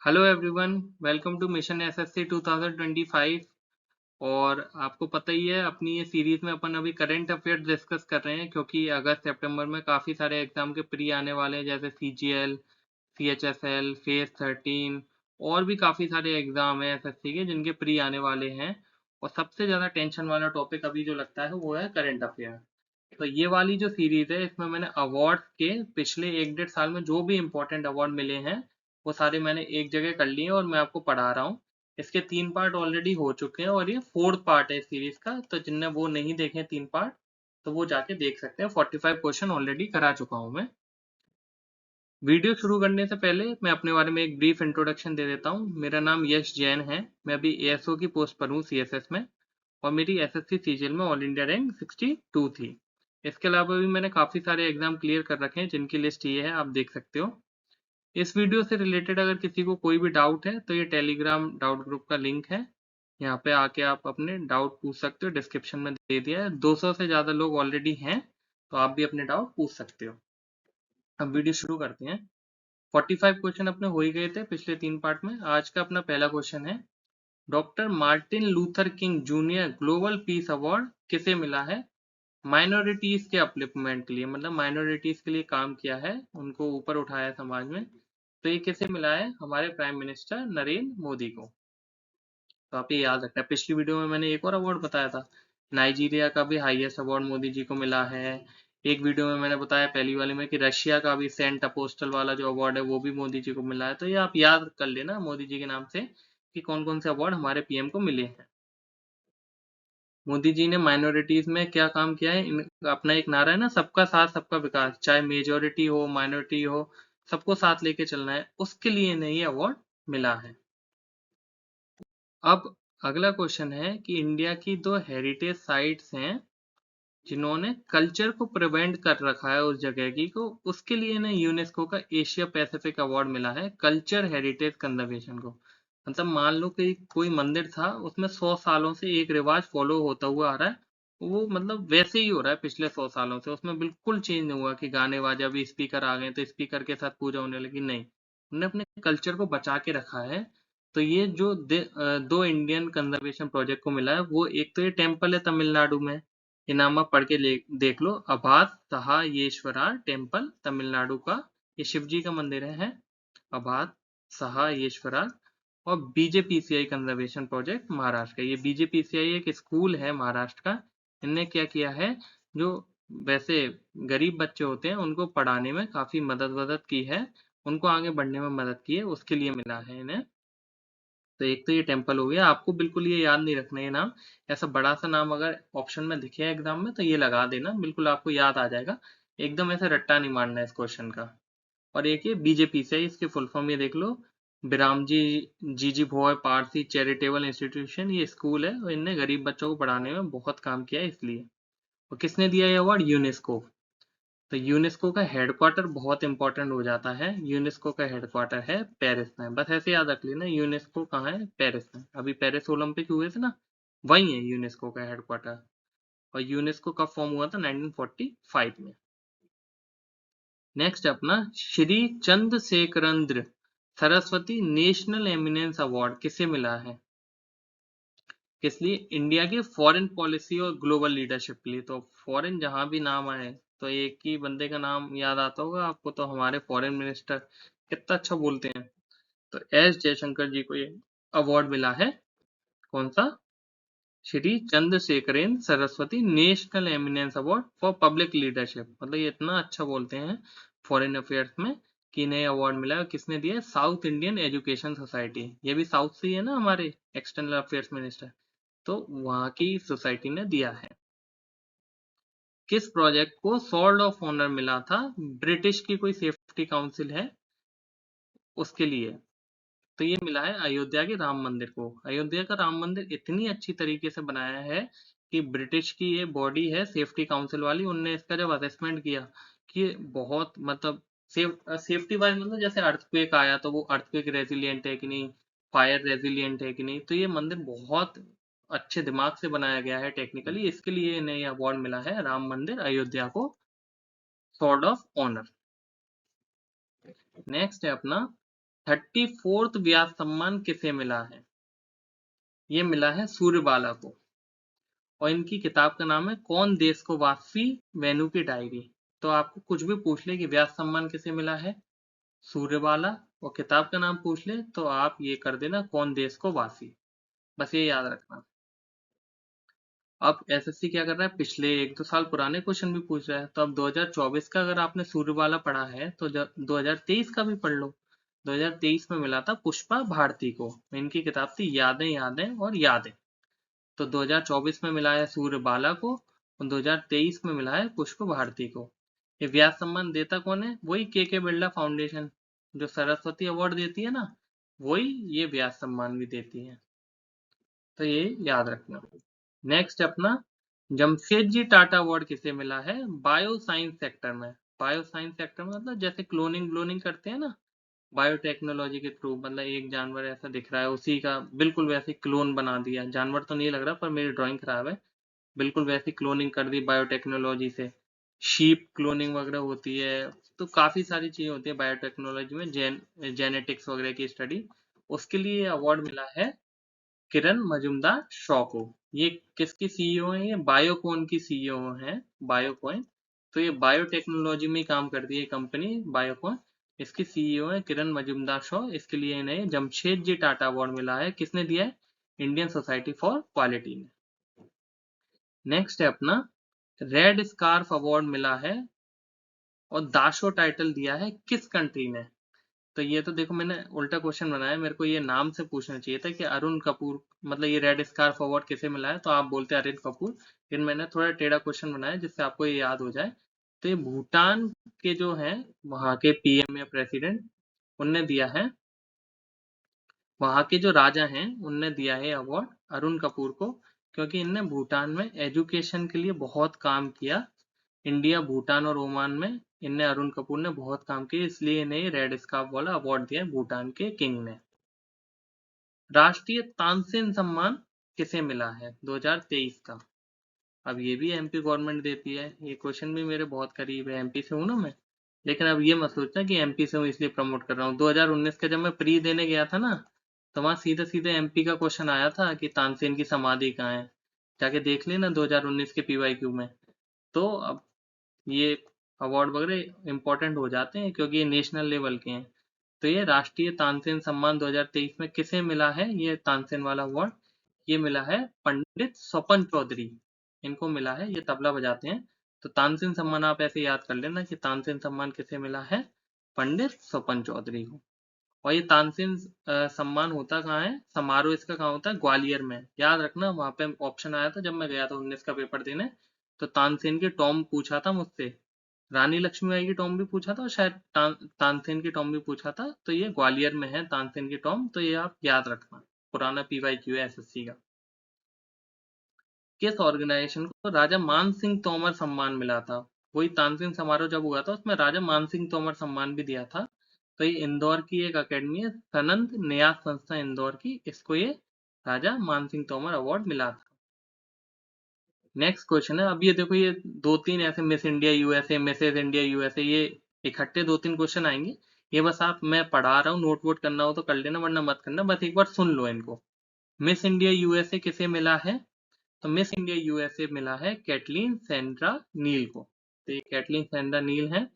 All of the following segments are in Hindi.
Hello everyone, welcome to mission SSC 2025। और आपको पता ही है अपनी ये सीरीज में अपन अभी करंट अफेयर्स डिस्कस कर रहे हैं क्योंकि अगस्त सितंबर में काफ़ी सारे एग्जाम के प्री आने वाले हैं, जैसे सीजीएल, सीएचएसएल, फेज 13 और भी काफ़ी सारे एग्जाम हैं एसएससी के जिनके प्री आने वाले हैं। और सबसे ज़्यादा टेंशन वाला टॉपिक अभी जो लगता है वो है करंट अफेयर। तो ये वाली जो सीरीज है इसमें मैंने अवार्ड्स के पिछले 1-1.5 साल में जो भी इम्पोर्टेंट अवार्ड मिले हैं वो सारे मैंने एक जगह कर लिए और मैं आपको पढ़ा रहा हूँ। इसके 3 पार्ट ऑलरेडी हो चुके हैं और ये 4th पार्ट है इस सीरीज का। तो जिनने वो नहीं देखे 3 पार्ट तो वो जाके देख सकते हैं। 45 क्वेश्चन ऑलरेडी करा चुका हूँ मैं। वीडियो शुरू करने से पहले मैं अपने बारे में एक ब्रीफ इंट्रोडक्शन दे देता हूँ। मेरा नाम यश जैन है। मैं अभी एएसओ की पोस्ट पर हूँ सीएसएस में। और मेरी एसएससी सीजीएल में ऑल इंडिया रैंक 62 थी। इसके अलावा भी मैंने काफ़ी सारे एग्जाम क्लियर कर रखे हैं जिनकी लिस्ट ये है, आप देख सकते हो। इस वीडियो से रिलेटेड अगर किसी को कोई भी डाउट है तो ये टेलीग्राम डाउट ग्रुप का लिंक है। यहाँ पे आके आप अपने डाउट पूछ सकते हो, डिस्क्रिप्शन में दे दिया है। 200 से ज़्यादा लोग ऑलरेडी हैं तो आप भी अपने डाउट पूछ सकते हो। अब वीडियो शुरू करते हैं। 45 क्वेश्चन अपने हो ही गए थे पिछले 3 पार्ट में। आज का अपना पहला क्वेश्चन है, doctor Martin Luther king junior global peace award किसे मिला है? माइनॉरिटीज के अपलिफ्टमेंट के लिए, मतलब माइनॉरिटीज के लिए काम किया है, उनको ऊपर उठाया है समाज में। तो ये किसे मिला है? हमारे प्राइम मिनिस्टर नरेंद्र मोदी को। तो आप ये याद रखना। पिछली वीडियो में मैंने एक और अवार्ड बताया था, नाइजीरिया का भी हाईएस्ट अवार्ड मोदी जी को मिला है। एक वीडियो में मैंने बताया पहली वाले में कि रशिया का भी सेंट अपोस्टल वाला जो अवार्ड है वो भी मोदी जी को मिला है। तो ये आप याद कर लेना मोदी जी के नाम से कि कौन कौन से अवार्ड हमारे पीएम को मिले हैं। मोदी जी ने माइनॉरिटीज में क्या काम किया है? अपना एक नारा है ना, सबका साथ सबका विकास, चाहे मेजोरिटी हो माइनॉरिटी हो, सबको साथ लेके चलना है, उसके लिए इन्हें ये अवार्ड मिला है। अब अगला क्वेश्चन है कि इंडिया की 2 हेरिटेज साइट्स हैं जिन्होंने कल्चर को प्रिवेंट कर रखा है उस जगह की को, उसके लिए इन्हें यूनेस्को का एशिया पैसिफिक अवार्ड मिला है कल्चर हेरिटेज कंजर्वेशन को। मतलब मान लो कि कोई मंदिर था उसमें 100 सालों से एक रिवाज फॉलो होता हुआ आ रहा है, वो मतलब वैसे ही हो रहा है पिछले 100 सालों से, उसमें बिल्कुल चेंज नहीं हुआ कि गाने बाजे अभी स्पीकर आ गए तो स्पीकर के साथ पूजा होने लगी, नहीं। उन्होंने अपने कल्चर को बचा के रखा है। तो ये जो 2 इंडियन कंजर्वेशन प्रोजेक्ट को मिला है, वो एक तो ये टेम्पल है तमिलनाडु में, ये नाम आप पढ़ के देख लो, अभात सहायेश्वरा टेम्पल तमिलनाडु का। ये शिव जी का मंदिर है, अभात सहायेश्वरा। और बीजेपीसीआई कंजर्वेशन प्रोजेक्ट महाराष्ट्र का। ये बीजेपीसीआई एक स्कूल है महाराष्ट्र का। इनने क्या किया है, जो वैसे गरीब बच्चे होते हैं उनको पढ़ाने में काफी मदद वदद की है, उनको आगे बढ़ने में मदद की है, उसके लिए मिला है इन्हें। तो एक तो ये टेम्पल हो गया। आपको बिल्कुल ये याद नहीं रखना ये नाम, ऐसा बड़ा सा नाम अगर ऑप्शन में दिखे एग्जाम में तो ये लगा देना, बिल्कुल आपको याद आ जाएगा। एकदम ऐसे रट्टा नहीं मारना है इस क्वेश्चन का। और एक ये बीजेपी से है, इसके फुल फॉर्म ये देख लो, बिरामजी जीजी भोय पारसी चैरिटेबल इंस्टीट्यूशन। ये स्कूल है और इनने गरीब बच्चों को पढ़ाने में बहुत काम किया है इसलिए। और किसने दिया ये अवार्ड? यूनेस्को। तो यूनेस्को का हेडक्वार्टर बहुत इंपॉर्टेंट हो जाता है। यूनेस्को का हेडक्वार्टर है पेरिस में, बस ऐसे याद रख लेना, यूनेस्को कहाँ है? पेरिस में। अभी पेरिस ओलंपिक हुए थे ना, वही है यूनेस्को का हेडक्वार्टर। और यूनेस्को कब फॉर्म हुआ था? 1945 में। नेक्स्ट अपना Shri Chandrashekharendra Saraswati national eminence award किसे मिला है? किस लिए? इंडिया की फॉरेन पॉलिसी और ग्लोबल लीडरशिप के लिए। तो फॉरेन जहां भी नाम आए तो एक ही बंदे का नाम याद आता होगा आपको, तो हमारे फॉरेन मिनिस्टर कितना अच्छा बोलते हैं। तो एस जयशंकर जी को ये अवार्ड मिला है। कौन सा? Shri Chandrashekharendra Saraswati national eminence award for public leadership. मतलब ये इतना अच्छा बोलते हैं फॉरेन अफेयर्स में कि इन्हें अवार्ड मिला है। किसने दिया है? South Indian education society. ये भी साउथ से ही है ना हमारे एक्सटर्नल अफेयर्स मिनिस्टर, तो वहां की सोसाइटी ने दिया है। किस प्रोजेक्ट को सॉर्ड ऑफ ऑनर मिला था? ब्रिटिश की कोई सेफ्टी काउंसिल है उसके लिए। तो ये मिला है अयोध्या के राम मंदिर को। अयोध्या का राम मंदिर इतनी अच्छी तरीके से बनाया है कि ब्रिटिश की ये बॉडी है सेफ्टी काउंसिल वाली, उनने इसका जब असेसमेंट किया कि बहुत मतलब सेफ्टी वाइज, मतलब जैसे अर्थक्वेक आया तो वो अर्थक्वेक रेजिलियंट है कि नहीं, फायर रेजिलियंट है कि नहीं, तो ये मंदिर बहुत अच्छे दिमाग से बनाया गया है टेक्निकली, इसके लिए इन्हें ये अवार्ड मिला है राम मंदिर अयोध्या को, सॉर्ड ऑफ ऑनर। नेक्स्ट है अपना 34th व्यास सम्मान किसे मिला है? ये मिला है सूर्यबाला को, और इनकी किताब का नाम है कौन देश को वासी, वेनु की डायरी। तो आपको कुछ भी पूछ ले कि व्यास सम्मान किसे मिला है, सूर्यबाला, और किताब का नाम पूछ ले तो आप ये कर देना कौन देश को वासी, बस ये याद रखना। अब एसएससी क्या कर रहा है, पिछले 1-2 साल पुराने क्वेश्चन भी पूछ रहा है, तो अब 2024 का अगर आपने सूर्यबाला पढ़ा है तो 2023 का भी पढ़ लो। 2023 में मिला था पुष्पा भारती को, इनकी किताब थी यादें यादें और यादें। तो 2024 में मिला है सूर्यबाला को, और 2023 में मिला है पुष्प भारती को। ये व्यास सम्मान देता कौन है, वही के बिरला फाउंडेशन, जो सरस्वती अवार्ड देती है ना, वही ये व्यास सम्मान भी देती है, तो ये याद रखना। नेक्स्ट अपना जमशेदजी टाटा अवार्ड किसे मिला है, बायो साइंस सेक्टर में। बायो साइंस सेक्टर में मतलब जैसे क्लोनिंग ब्लोनिंग करते हैं ना, बायोटेक्नोलॉजी के थ्रू, मतलब एक जानवर ऐसा दिख रहा है, उसी का बिल्कुल वैसे क्लोन बना दिया, जानवर तो नहीं लग रहा पर मेरी ड्राइंग खराब है, बिल्कुल वैसी क्लोनिंग कर दी बायोटेक्नोलॉजी से। शीप क्लोनिंग वगैरह होती है, तो काफी सारी चीजें होती है बायोटेक्नोलॉजी में, जेनेटिक्स वगैरह की स्टडी, उसके लिए अवार्ड मिला है किरण मजुमदार शॉ को। ये किसकी सीईओ है, ये बायोकॉन की सीईओ है, बायोकॉन। तो ये बायोटेक्नोलॉजी में काम करती है कंपनी बायोकॉन, इसकी सीईओ है किरण मजुमदार शॉ। इसके लिए इन्हें जमशेदजी टाटा अवार्ड मिला है, किसने दिया है, इंडियन सोसाइटी फॉर क्वालिटी ने। नेक्स्ट है अपना रेड स्कार्फ अवार्ड मिला है और दाशो टाइटल दिया है किस कंट्री ने। तो ये तो देखो मैंने उल्टा क्वेश्चन बनाया, मेरे को ये नाम से पूछना चाहिए था कि अरुण कपूर, मतलब ये रेड स्कार्फ अवार्ड किसे मिला है, तो आप बोलते अरुण कपूर, फिर मैंने थोड़ा टेढ़ा क्वेश्चन बनाया जिससे आपको ये याद हो जाए। तो ये भूटान के जो है वहां के पीएम या प्रेसिडेंट, उनने दिया है, वहां के जो राजा हैं उनने दिया है अवार्ड अरुण कपूर को, क्योंकि इनने भूटान में एजुकेशन के लिए बहुत काम किया। इंडिया, भूटान और ओमान में इनने, अरुण कपूर ने बहुत काम किया, इसलिए इन्हें रेड स्कार्फ वाला अवार्ड दिया है भूटान के किंग ने। राष्ट्रीय तानसेन सम्मान किसे मिला है 2023 का। अब ये भी एमपी गवर्नमेंट देती है, ये क्वेश्चन भी मेरे बहुत करीब है, एमपी से हूं ना मैं। लेकिन अब ये मत सोचना कि एमपी से हूँ इसलिए प्रमोट कर रहा हूँ। 2019 का जब मैं प्री देने गया था ना, तो वहां सीधे सीधे एमपी का क्वेश्चन आया था कि तानसेन की समाधि कहाँ है, जाके देख लेना 2019 के पीवाईक्यू में। तो अब ये अवार्ड वगैरह इंपॉर्टेंट हो जाते हैं क्योंकि ये नेशनल लेवल के हैं। तो ये राष्ट्रीय तानसेन सम्मान 2023 में किसे मिला है, ये तानसेन वाला अवार्ड, ये मिला है पंडित स्वपन चौधरी, इनको मिला है, ये तबला बजाते हैं। तो तानसेन सम्मान आप ऐसे याद कर लेना कि तानसेन सम्मान किसे मिला है, पंडित स्वपन चौधरी को। और ये तानसेन सम्मान होता कहाँ है, समारोह इसका कहाँ होता है, ग्वालियर में, याद रखना, वहां पे ऑप्शन आया था जब मैं गया था 19 का पेपर देने। तो तानसेन की टॉम पूछा था मुझसे, रानी लक्ष्मीबाई की टॉम भी पूछा था, और शायद तानसेन की टॉम भी पूछा था, तो ये ग्वालियर में है तानसेन की टॉम, तो ये आप याद रखना, पुराना पीवाईक्यू है एसएससी का। किस ऑर्गेनाइजेशन को राजा मान सिंह तोमर सम्मान मिला था, वही तानसेन समारोह जब हुआ था उसमें राजा मान सिंह तोमर सम्मान भी दिया था। तो ये इंदौर की एक अकेडमी है, सनंत न्यास संस्था इंदौर की, इसको ये राजा मान सिंह तोमर अवार्ड मिला था। नेक्स्ट क्वेश्चन है, अब ये देखो, ये 2-3 ऐसे miss India USA, Mrs India USA, ये इकट्ठे 2-3 क्वेश्चन आएंगे। ये बस आप, मैं पढ़ा रहा हूँ, नोट वोट करना हो तो कर लेना, वरना मत करना, बस एक बार सुन लो इनको। मिस इंडिया यूएसए किसे मिला है, तो मिस इंडिया यूएसए मिला है कैटलीन सेंड्रा नील को। तो ये कैटलीन सेंड्रा नील है,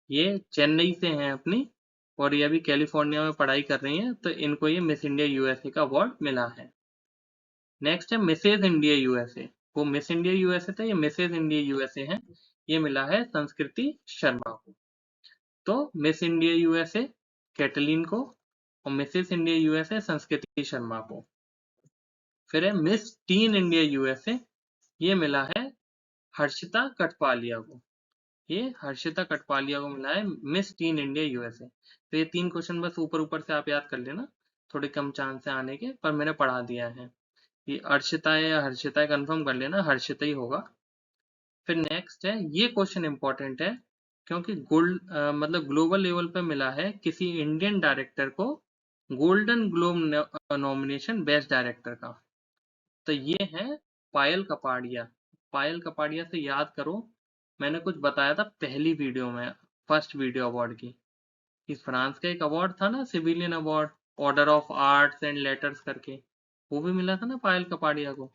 ये चेन्नई से हैं अपनी, और ये अभी कैलिफोर्निया में पढ़ाई कर रही हैं, तो इनको ये मिस इंडिया यूएसए का अवार्ड मिला है। नेक्स्ट है मिसेज इंडिया यूएसए, वो मिस इंडिया यूएसए था, ये मिसेज इंडिया यूएसए है, ये मिला है संस्कृति शर्मा को। तो मिस इंडिया यूएसए कैटलीन को, और मिसेज इंडिया यूएसए संस्कृति शर्मा को। फिर है मिस टीन इंडिया यूएसए, ये मिला है हर्षिता कटपालिया को, ये हर्षिता कटपालिया को मिला है मिस टीन इंडिया यूएसए। तो ये 3 क्वेश्चन बस ऊपर ऊपर से आप याद कर लेना, थोड़े कम चांस है आने के, पर मैंने पढ़ा दिया है। ये अर्शिता है या हर्षिता है, कंफर्म कर लेना, हर्षिता ही होगा। फिर नेक्स्ट है, ये क्वेश्चन इंपॉर्टेंट है क्योंकि गोल्ड मतलब ग्लोबल लेवल पे मिला है किसी इंडियन डायरेक्टर को golden globe nomination best director का। तो ये है पायल कपाड़िया। पायल कपाड़िया से याद करो, मैंने कुछ बताया था पहली वीडियो में, फर्स्ट वीडियो अवार्ड की, कि फ्रांस का एक अवार्ड था ना, civilian award, order of arts and letters करके, वो भी मिला था ना पायल कपाड़िया को।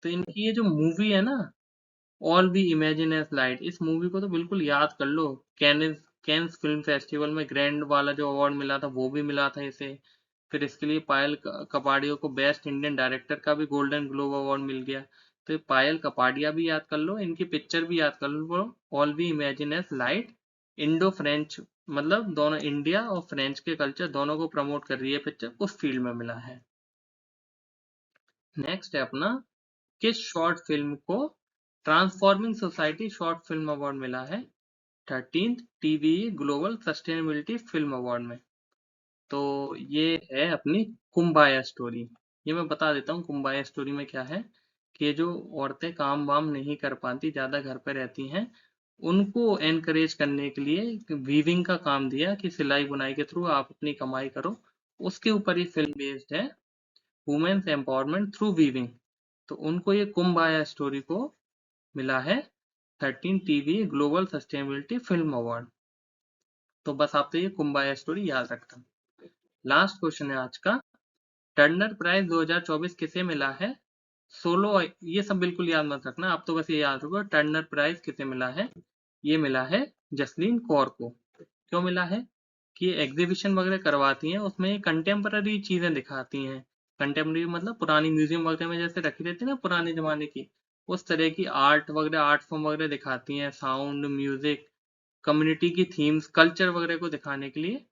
तो इनकी ये जो मूवी है ना, all we imagine as light, इस मूवी को तो बिल्कुल याद कर लो। कैन्स फिल्म फेस्टिवल में ग्रैंड वाला जो अवार्ड मिला था वो भी मिला था इसे। फिर इसके लिए पायल कपाड़िया को बेस्ट इंडियन डायरेक्टर का भी गोल्डन ग्लोब अवार्ड मिल गया। तो ये पायल कपाड़िया भी याद कर लो, इनकी पिक्चर भी याद कर लो, all we imagine as light. Indo French, मतलब दोनों इंडिया और फ्रेंच के कल्चर दोनों को प्रमोट कर रही है पिक्चर, उस फील्ड में मिला है। नेक्स्ट है अपना, किस शॉर्ट फिल्म को transforming society short film award मिला है 13th TVE global sustainability film award में? तो ये है अपनी कुम्बाया स्टोरी। ये मैं बता देता हूँ कुम्बाया स्टोरी में क्या है, कि ये जो औरतें काम वाम नहीं कर पाती, ज्यादा घर पे रहती हैं, उनको एनकरेज करने के लिए वीविंग का काम दिया कि सिलाई बुनाई के थ्रू आप अपनी कमाई करो। उसके ऊपर ये फिल्म बेस्ड है, वुमेन्स एम्पावरमेंट थ्रू वीविंग। तो उनको ये कुम्बाया स्टोरी को मिला है 13 TV global sustainability film award. तो बस आपको ये कुम्बाया स्टोरी याद रखना। लास्ट क्वेश्चन है आज का, टर्नर प्राइज 2024 किसे मिला है? सोलो, ये सब बिल्कुल याद मत रखना, आप तो बस ये याद रखो टर्नर प्राइज किसे मिला है। ये मिला है जसलीन कौर को। क्यों मिला है? कि ये एग्जीबिशन वगैरह करवाती हैं, उसमें ये कंटेम्पररी चीजें दिखाती हैं। कंटेम्पररी मतलब पुरानी म्यूजियम वगैरह में जैसे रखी रहती है ना पुराने जमाने की, उस तरह की आर्ट वगैरह, आर्ट फॉर्म वगैरह दिखाती हैं, साउंड, म्यूजिक, कम्युनिटी की थीम्स, कल्चर वगैरह को दिखाने के लिए।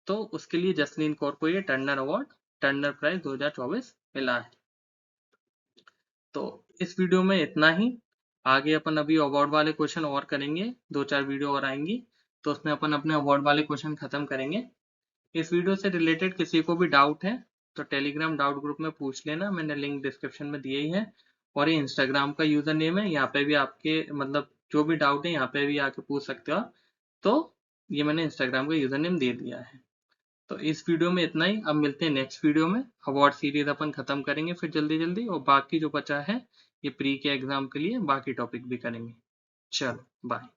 तो उसके लिए जसलीन कौर को ये टर्नर अवार्ड, टर्नर प्राइज 2024 मिला है। तो इस वीडियो में इतना ही। आगे अपन अभी अवार्ड वाले क्वेश्चन और करेंगे, 2-4 वीडियो और आएंगी, तो उसमें अपन अपने अवार्ड वाले क्वेश्चन खत्म करेंगे। इस वीडियो से रिलेटेड किसी को भी डाउट है तो टेलीग्राम डाउट ग्रुप में पूछ लेना, मैंने लिंक डिस्क्रिप्शन में दिए ही है। और ये इंस्टाग्राम का यूजर नेम है, यहाँ पे भी आपके मतलब जो भी डाउट है यहाँ पे भी आके पूछ सकते हो आप। तो ये मैंने इंस्टाग्राम का यूजर नेम दे दिया है। तो इस वीडियो में इतना ही, अब मिलते हैं नेक्स्ट वीडियो में। अवार्ड सीरीज अपन खत्म करेंगे फिर जल्दी जल्दी, और बाकी जो बचा है ये प्री के एग्जाम के लिए बाकी टॉपिक भी करेंगे। चलो बाय।